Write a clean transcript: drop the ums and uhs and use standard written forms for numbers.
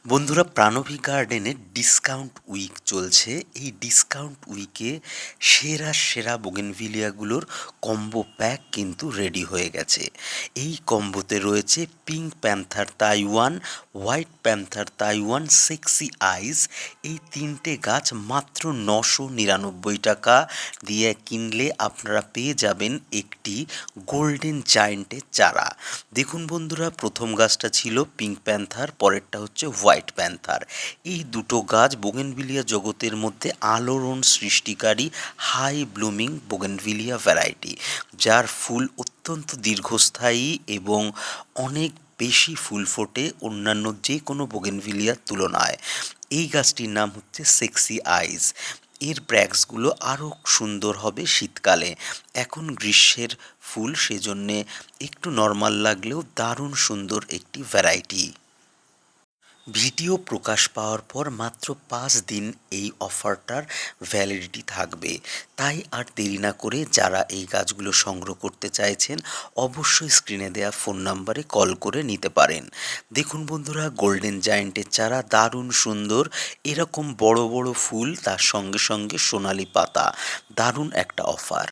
বন্ধুরা, প্রাণবী গার্ডেনের discount week চলছে। এই ডিসকাউন্ট উইকে সেরা সেরা বোগেনভিলিয়াগুলোর কম্বো প্যাক কিন্তু রেডি হয়ে গেছে। এই কম্বোতে রয়েছে pink panther Taiwan, white panther Taiwan, sexy ice. এই তিনটে গাছ মাত্র 999 টাকা দিয়ে কিনলে আপনারা পেয়ে যাবেন একটি গোল্ডেন জায়েন্টের চারা। দেখুন বন্ধুরা, প্রথম গাছটা ছিল পিঙ্ক প্যান্থার, পরেরটা হচ্ছে হোয়াইট প্যান্থার। এই দুটো গাছ বোগেনভিলিয়া জগতের মধ্যে আলোড়ন সৃষ্টিকারী হাই ব্লুমিং বোগেনভিলিয়া ভ্যারাইটি, যার ফুল অত্যন্ত দীর্ঘস্থায়ী এবং অনেক বেশি ফুল ফোটে অন্যান্য যে কোনো বোগেনভিলিয়ার তুলনায়। এই গাছটির নাম হচ্ছে সেক্সি আইজ। এর ব্র্যাক্সগুলো আরও সুন্দর হবে শীতকালে। এখন গ্রীষ্মের ফুল, সেজন্যে একটু নর্মাল লাগলেও দারুণ সুন্দর একটি ভ্যারাইটি। ভিডিও প্রকাশ পাওয়ার পর মাত্র 5 দিন এই অফারটার ভ্যালিডিটি থাকবে। তাই আর দেরি না করে যারা এই গাছগুলো সংগ্রহ করতে চাইছেন অবশ্যই স্ক্রিনে দেওয়া ফোন নাম্বারে কল করে নিতে পারেন। দেখুন বন্ধুরা, গোল্ডেন জায়েন্টের চারা দারুণ সুন্দর, এরকম বড় বড় ফুল, তার সঙ্গে সঙ্গে সোনালি পাতা, দারুণ একটা অফার।